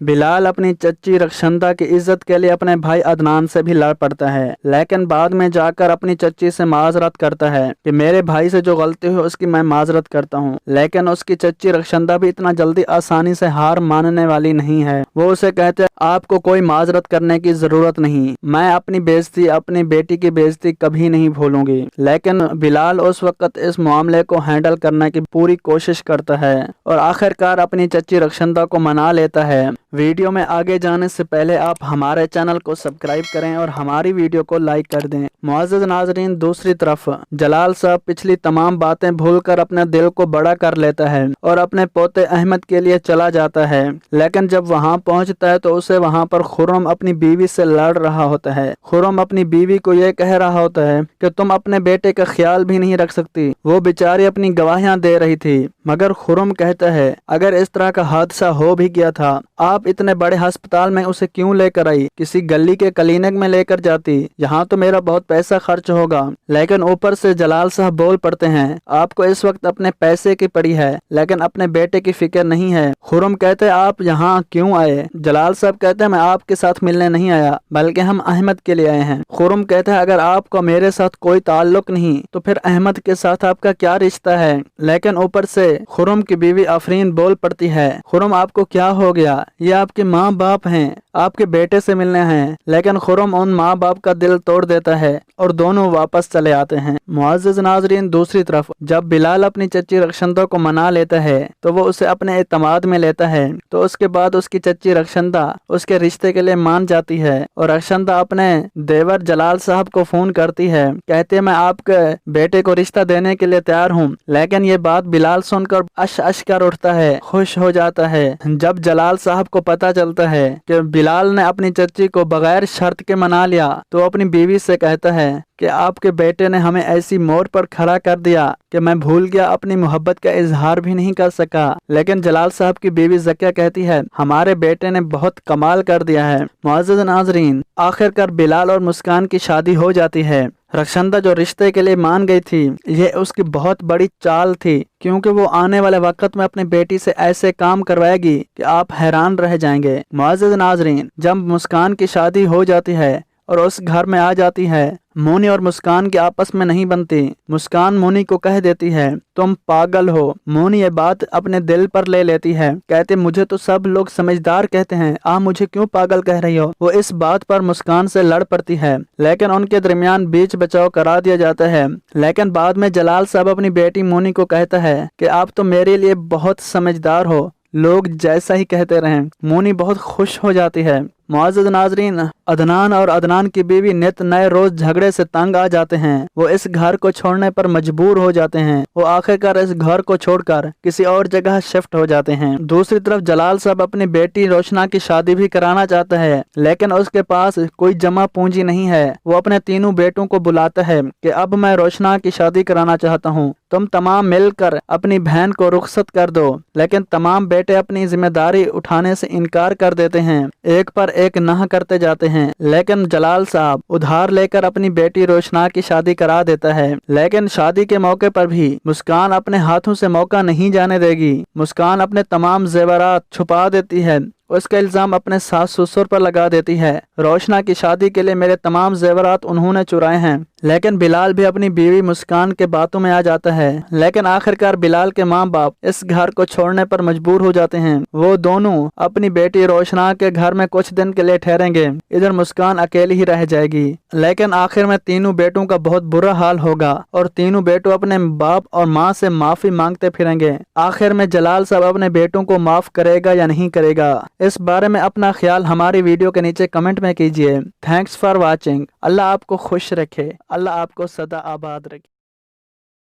बिलाल अपनी चच्ची रक्षंदा की इज्जत के लिए अपने भाई अदनान से भी लड़ पड़ता है, लेकिन बाद में जाकर अपनी चच्ची से माजरत करता है कि मेरे भाई से जो गलती हुई उसकी मैं माजरत करता हूँ। लेकिन उसकी चच्ची रक्षंदा भी इतना जल्दी आसानी से हार मानने वाली नहीं है। वो उसे कहते हैं आपको कोई माजरत करने की जरूरत नहीं, मैं अपनी बेइज्जती, अपनी बेटी की बेइज्जती कभी नहीं भूलूंगी। लेकिन बिलाल उस वक्त इस मामले को हैंडल करने की पूरी कोशिश करता है और आखिरकार अपनी चच्ची रक्षंदा को मना लेता है। वीडियो में आगे जाने से पहले आप हमारे चैनल को सब्सक्राइब करें और हमारी वीडियो को लाइक कर दें। मुअज़्ज़ज़ नाज़रीन, दूसरी तरफ जलाल साहब पिछली तमाम बातें भूलकर अपने दिल को बड़ा कर लेता है और अपने पोते अहमद के लिए चला जाता है। लेकिन जब वहां पहुंचता है तो उसे वहां पर खुर्रम अपनी बीवी से लड़ रहा होता है। खुर्रम अपनी बीवी को यह कह रहा होता है कि तुम अपने बेटे का ख्याल भी नहीं रख सकती। वो बेचारी अपनी गवाहियां दे रही थी, मगर खुर्रम कहता है अगर इस तरह का हादसा हो भी गया था, आप इतने बड़े अस्पताल में उसे क्यों लेकर आई? किसी गली के क्लिनिक में लेकर जाती, यहाँ तो मेरा बहुत पैसा खर्च होगा। लेकिन ऊपर से जलाल साहब बोल पड़ते हैं आपको इस वक्त अपने पैसे की पड़ी है, लेकिन अपने बेटे की फिक्र नहीं है। खुर्रम कहते हैं आप यहाँ क्यों आए? जलाल साहब कहते हैं मैं आपके साथ मिलने नहीं आया, बल्कि हम अहमद के लिए आए हैं। खुर्रम कहते हैं अगर आपका मेरे साथ कोई ताल्लुक नहीं तो फिर अहमद के साथ आपका क्या रिश्ता है? लेकिन ऊपर से खुर्रम की बीवी आफरीन बोल पड़ती है खुर्रम आपको क्या हो गया? ये आपके माँ बाप हैं, आपके बेटे से मिलने हैं। लेकिन खुर्रम उन माँ बाप का दिल तोड़ देता है और दोनों वापस चले आते हैं। मुअज़्ज़ज़ नाज़रीन, दूसरी तरफ जब बिलाल अपनी चच्ची रक्षंदा को मना लेता है तो वो उसे अपने एतमाद में लेता है। तो उसके बाद उसकी चच्ची रक्षंदा उसके रिश्ते के लिए मान जाती है और रक्षंदा अपने देवर जलाल साहब को फोन करती है, कहती है मैं आपके बेटे को रिश्ता देने के लिए तैयार हूँ। लेकिन ये बात बिलाल सुनकर अश कर उठता है, खुश हो जाता है। जब जलाल साहब को पता चलता है कि बिलाल ने अपनी चच्ची को बगैर शर्त के मना लिया तो अपनी बीवी से कहता है कि आपके बेटे ने हमें ऐसी मोड़ पर खड़ा कर दिया कि मैं भूल गया, अपनी मोहब्बत का इजहार भी नहीं कर सका। लेकिन जलाल साहब की बीवी ज़किया कहती है हमारे बेटे ने बहुत कमाल कर दिया है। मुअज़्ज़ज़ नाज़रीन, आखिरकार बिलाल और मुस्कान की शादी हो जाती है। रक्षंदा जो रिश्ते के लिए मान गई थी, ये उसकी बहुत बड़ी चाल थी, क्योंकि वो आने वाले वक्त में अपनी बेटी से ऐसे काम करवाएगी कि आप हैरान रह जाएंगे। मुअज़्ज़ज़ नाज़रीन, जब मुस्कान की शादी हो जाती है और उस घर में आ जाती है, मोनी और मुस्कान की आपस में नहीं बनती। मुस्कान मोनी को कह देती है तुम पागल हो। मोनी ये बात अपने दिल पर ले लेती है, कहते मुझे तो सब लोग समझदार कहते हैं, आप मुझे क्यों पागल कह रही हो? वो इस बात पर मुस्कान से लड़ पड़ती है, लेकिन उनके दरमियान बीच बचाव करा दिया जाता है। लेकिन बाद में जलाल साहब अपनी बेटी मोनी को कहता है कि आप तो मेरे लिए बहुत समझदार हो, लोग जैसा ही कहते रहें। मोनी बहुत खुश हो जाती है। मुअज़्ज़ज़ नाज़रीन, अदनान और अदनान की बीवी नित नए रोज झगड़े से तंग आ जाते हैं। वो इस घर को छोड़ने पर मजबूर हो जाते हैं। वो आखिरकार इस घर को छोड़कर किसी और जगह शिफ्ट हो जाते हैं। दूसरी तरफ जलाल साहब अपनी बेटी रोशना की शादी भी कराना चाहता है, लेकिन उसके पास कोई जमा पूंजी नहीं है। वो अपने तीनों बेटों को बुलाता है कि अब मैं रोशना की शादी कराना चाहता हूँ, तुम तमाम मिलकर अपनी बहन को रुखसत कर दो। लेकिन तमाम बेटे अपनी जिम्मेदारी उठाने से इनकार कर देते हैं, एक पर एक ना करते जाते हैं। लेकिन जलाल साहब उधार लेकर अपनी बेटी रोशना की शादी करा देता है। लेकिन शादी के मौके पर भी मुस्कान अपने हाथों से मौका नहीं जाने देगी। मुस्कान अपने तमाम जेवरात छुपा देती है, उसका इल्जाम अपने सास ससुर पर लगा देती है। रोशना की शादी के लिए मेरे तमाम जेवरात उन्होंने चुराए हैं। लेकिन बिलाल भी अपनी बीवी मुस्कान के बातों में आ जाता है। लेकिन आखिरकार बिलाल के माँ बाप इस घर को छोड़ने पर मजबूर हो जाते हैं। वो दोनों अपनी बेटी रोशना के घर में कुछ दिन के लिए ठहरेंगे, इधर मुस्कान अकेली ही रह जाएगी। लेकिन आखिर में तीनों बेटों का बहुत बुरा हाल होगा और तीनों बेटों अपने बाप और माँ से माफी मांगते फिरेंगे। आखिर में जलाल साहब अपने बेटों को माफ करेगा या नहीं करेगा, इस बारे में अपना ख्याल हमारी वीडियो के नीचे कमेंट में कीजिए। Thanks for watching. अल्लाह आपको खुश रखे, अल्लाह आपको सदा आबाद रखे।